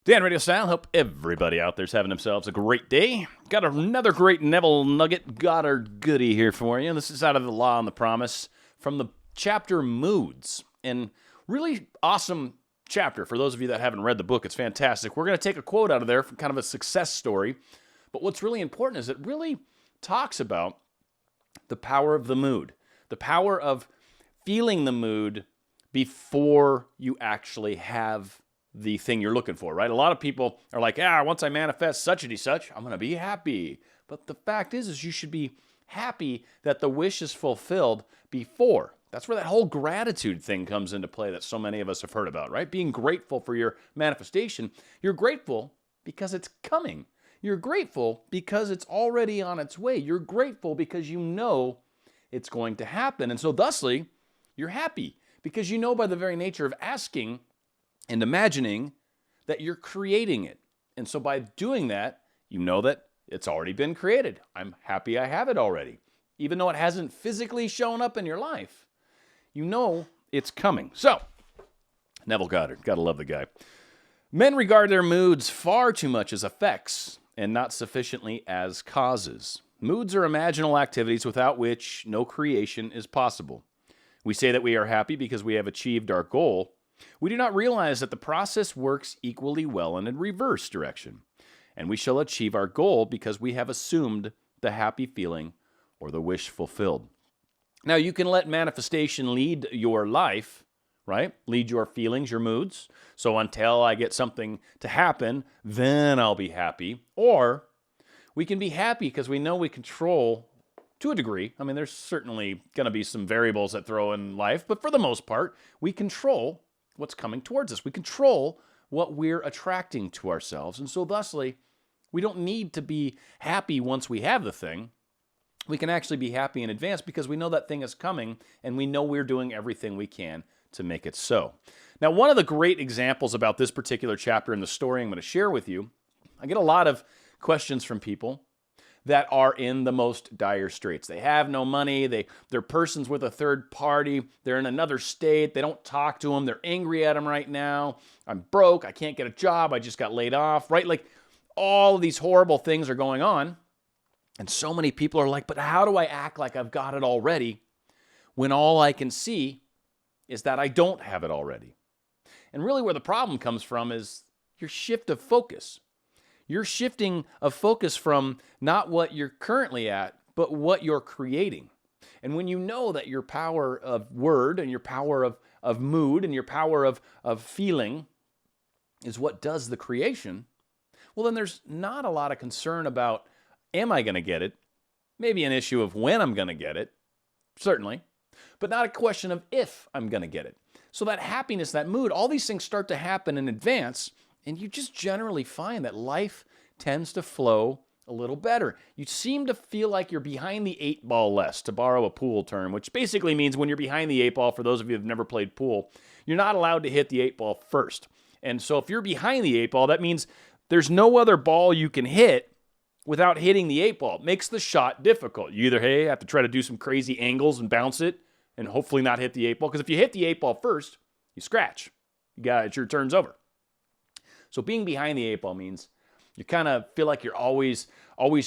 Dan RadioStyle, hope everybody out there's having themselves a great day. Got another great Neville Goddard goodie here for you. This is out of The Law and the Promise from the chapter Moods. And really awesome chapter for those of you that haven't read the book. It's fantastic. We're going to take a quote out of there from kind of a success story. But what's really important is it really talks about the power of the mood, the power of feeling the mood before you actually have the thing you're looking for, right? A lot of people are like, once I manifest such and such, I'm going to be happy. But the fact is you should be happy that the wish is fulfilled before. That's where that whole gratitude thing comes into play that so many of us have heard about, right? Being grateful for your manifestation. You're grateful because it's coming. You're grateful because it's already on its way. You're grateful because you know it's going to happen. And so thusly, you're happy because you know by the very nature of asking and imagining that you're creating it. And so by doing that, you know that it's already been created. I'm happy I have it already. Even though it hasn't physically shown up in your life, you know it's coming. So, Neville Goddard, gotta love the guy. Men regard their moods far too much as effects and not sufficiently as causes. Moods are imaginal activities without which no creation is possible. We say that we are happy because we have achieved our goal. We do not realize that the process works equally well in a reverse direction, and we shall achieve our goal because we have assumed the happy feeling or the wish fulfilled. Now, you can let manifestation lead your life, right? Lead your feelings, your moods. So until I get something to happen, then I'll be happy. Or we can be happy because we know we control, to a degree. I mean, there's certainly going to be some variables that throw in life, but for the most part, we control what's coming towards us. We control what we're attracting to ourselves. And so thusly, we don't need to be happy once we have the thing. We can actually be happy in advance because we know that thing is coming and we know we're doing everything we can to make it so. Now, one of the great examples about this particular chapter in the story I'm going to share with you, I get a lot of questions from people that are in the most dire straits. They have no money. They're persons with a third party. They're in another state. They don't talk to them. They're angry at them right now. I'm broke. I can't get a job. I just got laid off, right? Like all of these horrible things are going on. And so many people are like, but how do I act like I've got it already when all I can see is that I don't have it already? And really where the problem comes from is your shift of focus. You're shifting of focus from not what you're currently at, but what you're creating. And when you know that your power of word and your power of mood and your power of feeling is what does the creation, well, then there's not a lot of concern about, am I going to get it? Maybe an issue of when I'm going to get it, certainly, but not a question of if I'm going to get it. So that happiness, that mood, all these things start to happen in advance. And you just generally find that life tends to flow a little better. You seem to feel like you're behind the 8-ball less, to borrow a pool term, which basically means when you're behind the 8-ball, for those of you who've never played pool, you're not allowed to hit the 8-ball first. And so if you're behind the 8-ball, that means there's no other ball you can hit without hitting the 8-ball. It makes the shot difficult. You either, have to try to do some crazy angles and bounce it and hopefully not hit the 8-ball. Because if you hit the 8-ball first, you scratch. Your turn's over. So being behind the 8-ball means you kind of feel like you're always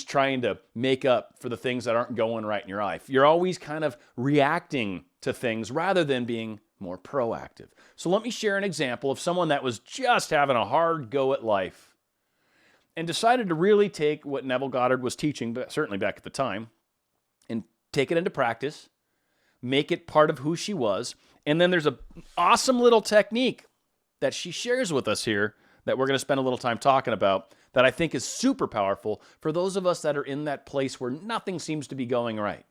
trying to make up for the things that aren't going right in your life. You're always kind of reacting to things rather than being more proactive. So let me share an example of someone that was just having a hard go at life and decided to really take what Neville Goddard was teaching, but certainly back at the time, and take it into practice, make it part of who she was. And then there's an awesome little technique that she shares with us here that we're going to spend a little time talking about that I think is super powerful for those of us that are in that place where nothing seems to be going right.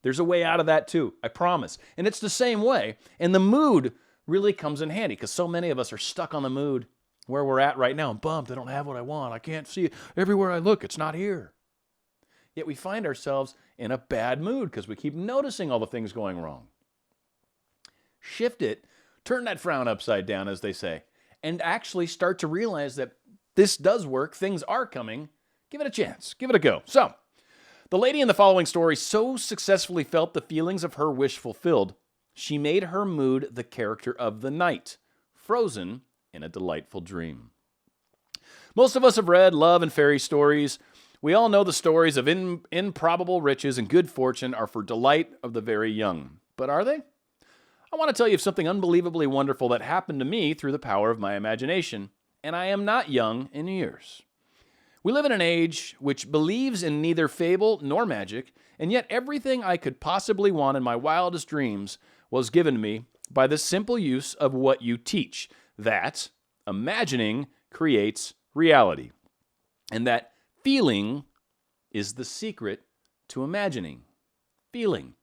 There's a way out of that too, I promise. And it's the same way. And the mood really comes in handy because so many of us are stuck on the mood where we're at right now. I'm bummed. I don't have what I want. I can't see it. Everywhere I look, it's not here. Yet we find ourselves in a bad mood because we keep noticing all the things going wrong. Shift it. Turn that frown upside down, as they say, and actually start to realize that this does work. Things are coming. Give it a chance. Give it a go. So, the lady in the following story so successfully felt the feelings of her wish fulfilled, she made her mood the character of the night, frozen in a delightful dream. Most of us have read love and fairy stories. We all know the stories of improbable riches and good fortune are for delight of the very young. But are they? I want to tell you of something unbelievably wonderful that happened to me through the power of my imagination, and I am not young in years. We live in an age which believes in neither fable nor magic, and yet everything I could possibly want in my wildest dreams was given to me by the simple use of what you teach, that imagining creates reality, and that feeling is the secret to imagining. Feeling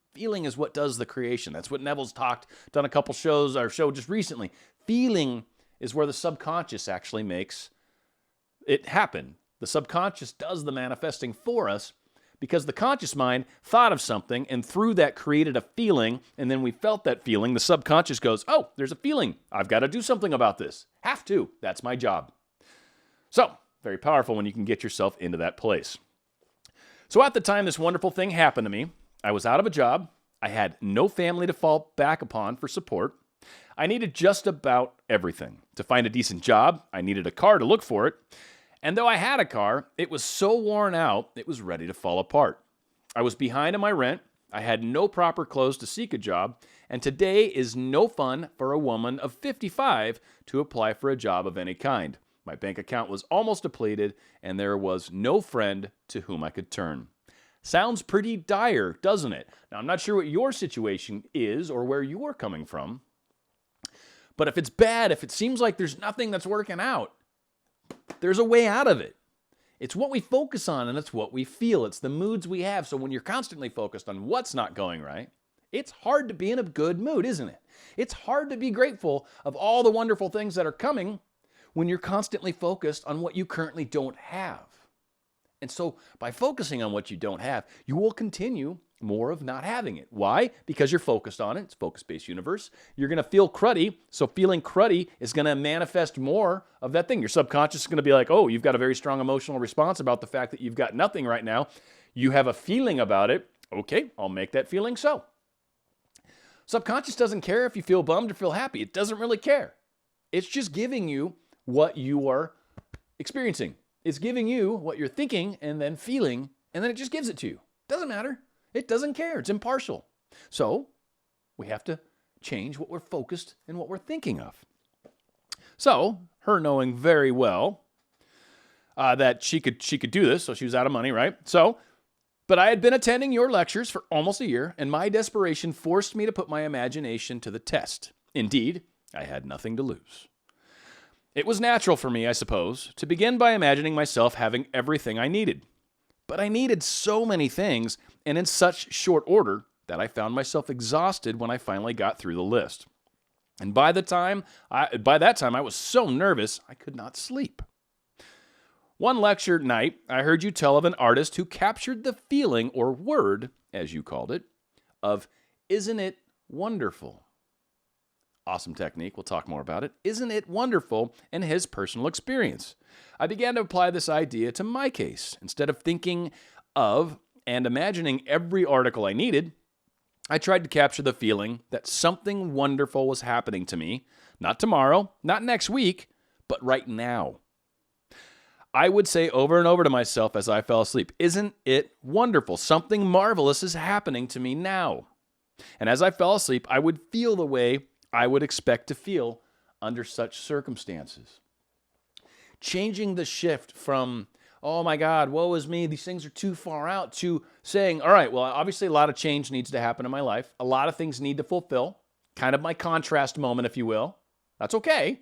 is what does the creation. That's what Neville's done a couple shows, our show just recently. Feeling is where the subconscious actually makes it happen. The subconscious does the manifesting for us because the conscious mind thought of something and through that created a feeling, and then we felt that feeling. The subconscious goes, oh, there's a feeling. I've got to do something about this. Have to. That's my job. So, very powerful when you can get yourself into that place. So at the time this wonderful thing happened to me, I was out of a job. I had no family to fall back upon for support. I needed just about everything. To find a decent job, I needed a car to look for it. And though I had a car, it was so worn out, it was ready to fall apart. I was behind on my rent. I had no proper clothes to seek a job. And today is no fun for a woman of 55 to apply for a job of any kind. My bank account was almost depleted, and there was no friend to whom I could turn. Sounds pretty dire, doesn't it? Now, I'm not sure what your situation is or where you're coming from. But if it's bad, if it seems like there's nothing that's working out, there's a way out of it. It's what we focus on and it's what we feel. It's the moods we have. So when you're constantly focused on what's not going right, it's hard to be in a good mood, isn't it? It's hard to be grateful of all the wonderful things that are coming when you're constantly focused on what you currently don't have. And so by focusing on what you don't have, you will continue more of not having it. Why? Because you're focused on it. It's a focus-based universe. You're going to feel cruddy. So feeling cruddy is going to manifest more of that thing. Your subconscious is going to be like, oh, you've got a very strong emotional response about the fact that you've got nothing right now. You have a feeling about it. Okay, I'll make that feeling so. Subconscious doesn't care if you feel bummed or feel happy. It doesn't really care. It's just giving you what you are experiencing. It's giving you what you're thinking and then feeling, and then it just gives it to you. Doesn't matter. It doesn't care. It's impartial. So we have to change what we're focused and what we're thinking of. So her knowing very well that she could do this, so she was out of money, right? But I had been attending your lectures for almost a year, and my desperation forced me to put my imagination to the test. Indeed, I had nothing to lose. It was natural for me, I suppose, to begin by imagining myself having everything I needed. But I needed so many things, and in such short order, that I found myself exhausted when I finally got through the list. And by that time, I was so nervous, I could not sleep. One lecture night, I heard you tell of an artist who captured the feeling, or word, as you called it, of "Isn't it wonderful?" Awesome technique. We'll talk more about it. Isn't it wonderful in his personal experience? I began to apply this idea to my case. Instead of thinking of and imagining every article I needed, I tried to capture the feeling that something wonderful was happening to me, not tomorrow, not next week, but right now. I would say over and over to myself as I fell asleep, isn't it wonderful? Something marvelous is happening to me now. And as I fell asleep, I would feel the way I would expect to feel under such circumstances. Changing the shift from, oh my God, woe is me, these things are too far out, to saying, all right, well, obviously a lot of change needs to happen in my life. A lot of things need to fulfill. Kind of my contrast moment, if you will. That's okay.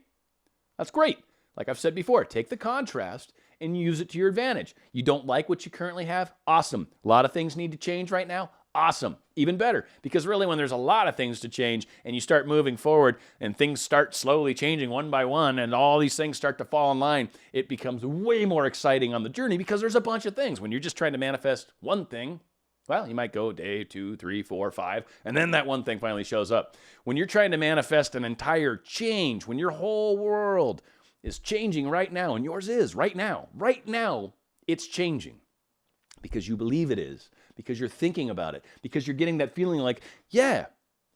That's great. Like I've said before, take the contrast and use it to your advantage. You don't like what you currently have? Awesome. A lot of things need to change right now? Awesome. Even better. Because really when there's a lot of things to change and you start moving forward and things start slowly changing one by one and all these things start to fall in line, it becomes way more exciting on the journey because there's a bunch of things. When you're just trying to manifest one thing, well, you might go day 2, 3, 4, 5, and then that one thing finally shows up. When you're trying to manifest an entire change, when your whole world is changing right now, and yours is right now, it's changing because you believe it is, because you're thinking about it, because you're getting that feeling like, yeah,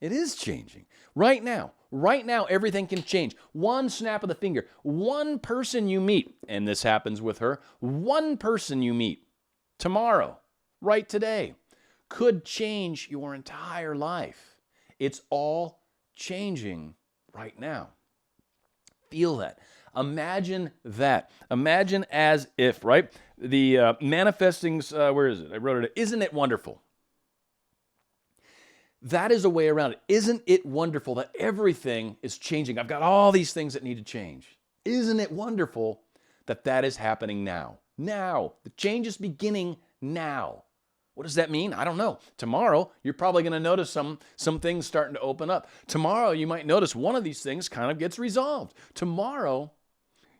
it is changing right now, Right now, everything can change. One snap of the finger, one person you meet, and this happens with her, one person you meet tomorrow, right today, could change your entire life. It's all changing right now. Feel that. Imagine that. Imagine as if, right? The manifestings, where is it? I wrote it. Isn't it wonderful? That is a way around it. Isn't it wonderful that everything is changing? I've got all these things that need to change. Isn't it wonderful that that is happening now? Now. The change is beginning now. What does that mean? I don't know. Tomorrow, you're probably going to notice some things starting to open up. Tomorrow, you might notice one of these things kind of gets resolved. Tomorrow,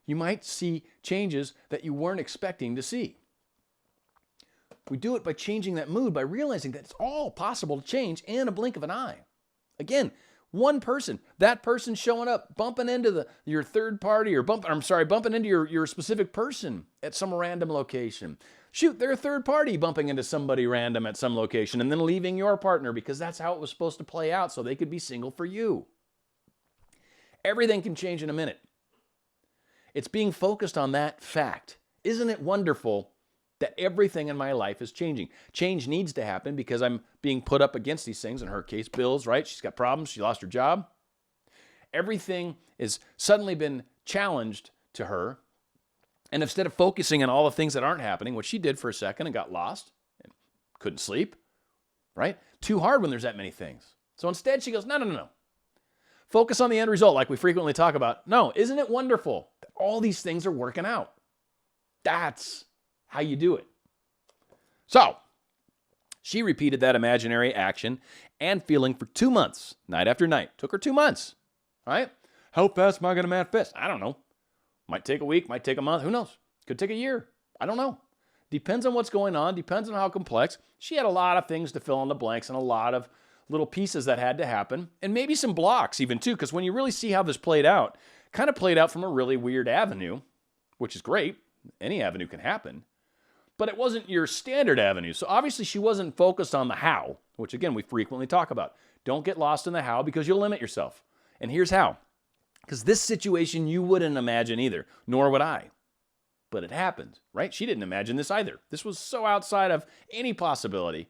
you might see changes that you weren't expecting to see. We do it by changing that mood, by realizing that it's all possible to change in a blink of an eye. Again, one person, that person showing up, bumping into your third party, or bumping into your specific person at some random location. Shoot, they're a third party bumping into somebody random at some location and then leaving your partner because that's how it was supposed to play out so they could be single for you. Everything can change in a minute. It's being focused on that fact. Isn't it wonderful that everything in my life is changing? Change needs to happen because I'm being put up against these things. In her case, bills, right? She's got problems. She lost her job. Everything has suddenly been challenged to her. And instead of focusing on all the things that aren't happening, which she did for a second and got lost and couldn't sleep, right? Too hard when there's that many things. So instead she goes, no. Focus on the end result like we frequently talk about. No, isn't it wonderful that all these things are working out? That's how you do it. So she repeated that imaginary action and feeling for 2 months, night after night. Took her 2 months, right? How fast am I going to manifest? I don't know. Might take a week, might take a month. Who knows? Could take a year. I don't know. Depends on what's going on. Depends on how complex. She had a lot of things to fill in the blanks and a lot of little pieces that had to happen. And maybe some blocks even too, because when you really see how this played out, kind of played out from a really weird avenue, which is great. Any avenue can happen. But it wasn't your standard avenue. So obviously she wasn't focused on the how, which again, we frequently talk about. Don't get lost in the how because you'll limit yourself. And here's how. Because this situation you wouldn't imagine either, nor would I. But it happened, right? She didn't imagine this either. This was so outside of any possibility.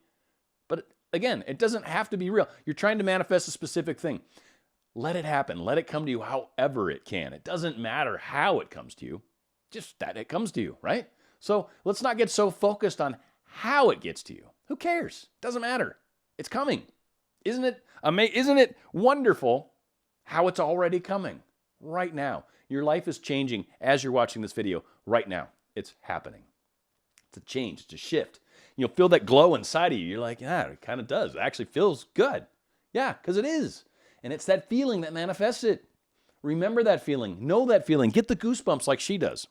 But again, it doesn't have to be real. You're trying to manifest a specific thing. Let it happen. Let it come to you however it can. It doesn't matter how it comes to you, just that it comes to you, right? So let's not get so focused on how it gets to you. Who cares? Doesn't matter. It's coming. Isn't it wonderful how it's already coming right now? Your life is changing as you're watching this video right now. It's happening. It's a change. It's a shift. You'll feel that glow inside of you. You're like, yeah, it kind of does. It actually feels good. Yeah, because it is. And it's that feeling that manifests it. Remember that feeling. Know that feeling. Get the goosebumps like she does.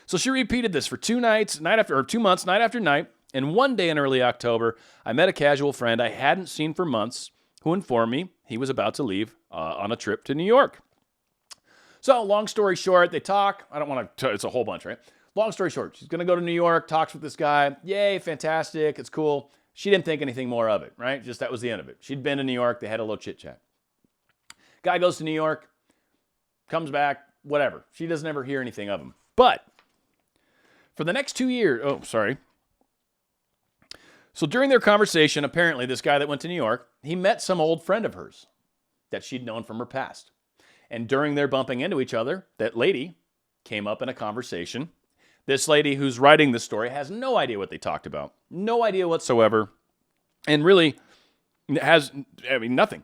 So she repeated this for 2 months, night after night. And one day in early October, I met a casual friend I hadn't seen for months who informed me he was about to leave on a trip to New York. So long story short, they talk. I don't want to, it's a whole bunch, right? Long story short, she's going to go to New York, talks with this guy. Yay, fantastic. It's cool. She didn't think anything more of it, right? Just that was the end of it. She'd been to New York. They had a little chit chat. Guy goes to New York, comes back, whatever. She doesn't ever hear anything of him. But for the next 2 years, So during their conversation, apparently this guy that went to New York, he met some old friend of hers that she'd known from her past. And during their bumping into each other, that lady came up in a conversation. This lady who's writing this story has no idea what they talked about. No idea whatsoever. And really has, nothing.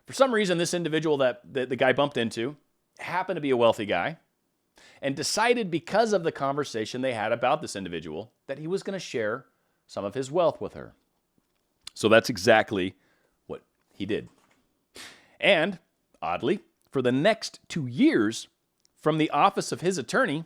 For some reason, this individual that the guy bumped into happened to be a wealthy guy and decided because of the conversation they had about this individual that he was going to share some of his wealth with her. So that's exactly what he did. And oddly, for the next 2 years, from the office of his attorney,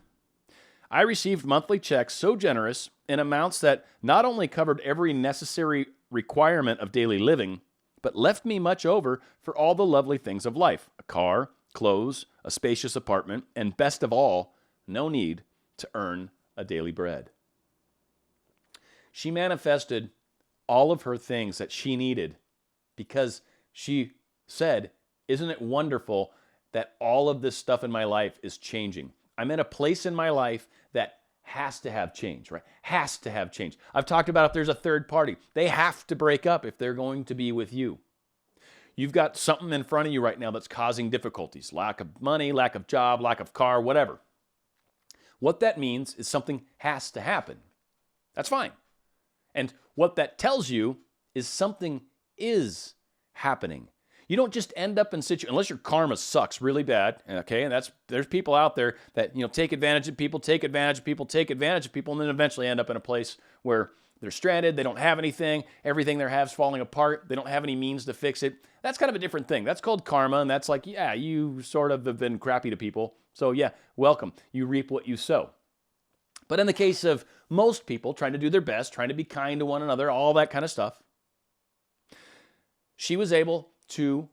I received monthly checks so generous in amounts that not only covered every necessary requirement of daily living, but left me much over for all the lovely things of life: a car, clothes, a spacious apartment, and best of all, no need to earn a daily bread. She manifested all of her things that she needed because she said, Isn't it wonderful that all of this stuff in my life is changing? I'm in a place in my life that has to have change, right? Has to have change. I've talked about if there's a third party, they have to break up if they're going to be with you. You've got something in front of you right now that's causing difficulties, lack of money, lack of job, lack of car, whatever. What that means is something has to happen. That's fine. And what that tells you is something is happening. You don't just end up in situations, unless your karma sucks really bad, okay? And there's people out there that, take advantage of people, take advantage of people, take advantage of people, and then eventually end up in a place where they're stranded, they don't have anything, everything they have is falling apart, they don't have any means to fix it. That's kind of a different thing. That's called karma, and that's like, yeah, you sort of have been crappy to people. So yeah, welcome. You reap what you sow. But in the case of most people trying to do their best, trying to be kind to one another, all that kind of stuff, she was able to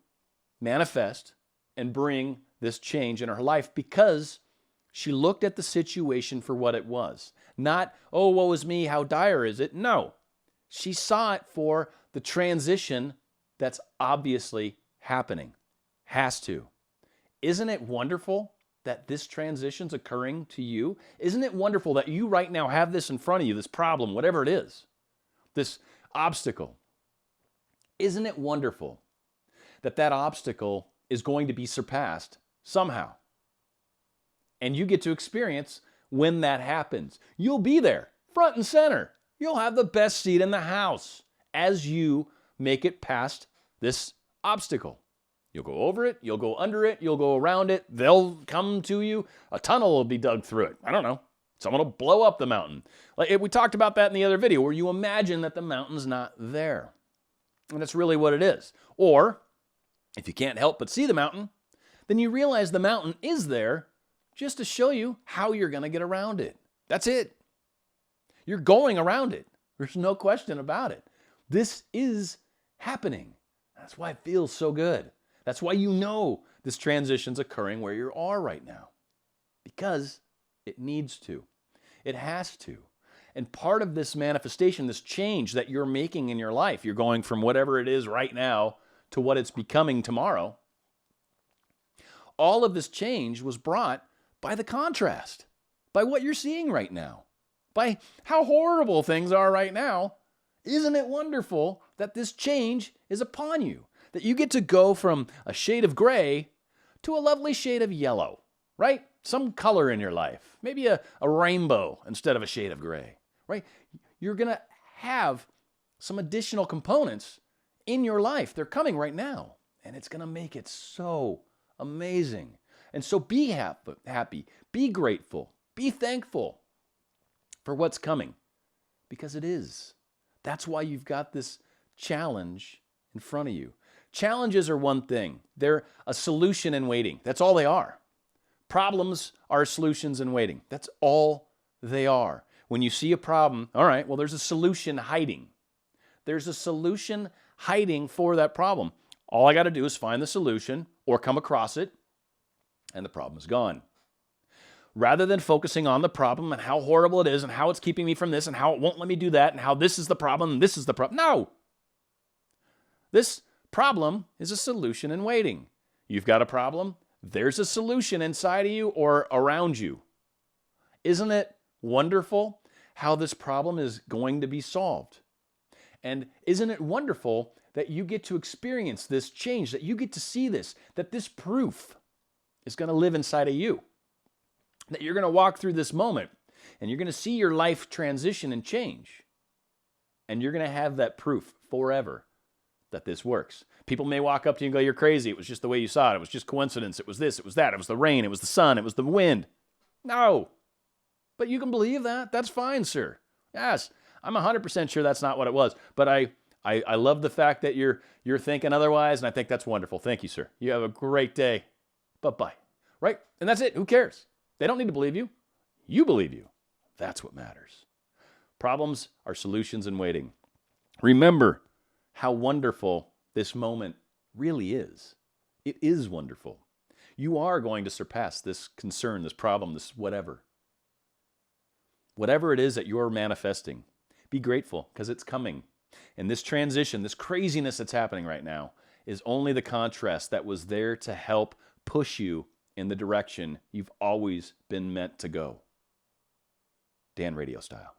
manifest and bring this change in her life because she looked at the situation for what it was. Not, oh, woe is me, how dire is it? No. She saw it for the transition that's obviously happening. Has to. Isn't it wonderful that this transition's occurring to you? Isn't it wonderful that you right now have this in front of you, this problem, whatever it is, this obstacle? Isn't it wonderful that that obstacle is going to be surpassed somehow? And you get to experience when that happens. You'll be there, front and center. You'll have the best seat in the house as you make it past this obstacle. You'll go over it, you'll go under it, you'll go around it, they'll come to you, a tunnel will be dug through it. I don't know. Someone will blow up the mountain. Like we talked about that in the other video where you imagine that the mountain's not there. And that's really what it is. Or if you can't help but see the mountain, then you realize the mountain is there just to show you how you're going to get around it. That's it. You're going around it. There's no question about it. This is happening. That's why it feels so good. That's why you know this transition's occurring where you are right now. Because it needs to. It has to. And part of this manifestation, this change that you're making in your life, you're going from whatever it is right now to what it's becoming tomorrow. All of this change was brought by the contrast, by what you're seeing right now, by how horrible things are right now. Isn't it wonderful that this change is upon you? That you get to go from a shade of gray to a lovely shade of yellow, right? Some color in your life. Maybe a rainbow instead of a shade of gray, right? You're going to have some additional components in your life. They're coming right now, and it's going to make it so amazing. And so be happy, be grateful, be thankful for what's coming, because it is. That's why you've got this challenge in front of you. Challenges are one thing. They're a solution in waiting. That's all they are. Problems are solutions in waiting. That's all they are. When you see a problem, all right, well, there's a solution hiding. There's a solution hiding for that problem. All I got to do is find the solution or come across it, and the problem is gone. Rather than focusing on the problem and how horrible it is and how it's keeping me from this and how it won't let me do that and how this is the problem and this is the problem. No! This problem is a solution in waiting. You've got a problem, there's a solution inside of you or around you. Isn't it wonderful how this problem is going to be solved? And isn't it wonderful that you get to experience this change, that you get to see this, that this proof is going to live inside of you, that you're going to walk through this moment and you're going to see your life transition and change. And you're going to have that proof forever that this works. People may walk up to you and go, you're crazy. It was just the way you saw it. It was just coincidence. It was this, it was that. It was the rain. It was the sun. It was the wind. No. But you can believe that. That's fine, sir. Yes. I'm 100% sure that's not what it was. But I love the fact that you're thinking otherwise, and I think that's wonderful. Thank you, sir. You have a great day. Bye-bye. Right? And that's it. Who cares? They don't need to believe you. You believe you. That's what matters. Problems are solutions in waiting. Remember how wonderful this moment really is. It is wonderful. You are going to surpass this concern, this problem, this whatever. Whatever it is that you're manifesting, be grateful because it's coming. And this transition, this craziness that's happening right now, is only the contrast that was there to help push you in the direction you've always been meant to go. Dan, Radio Style.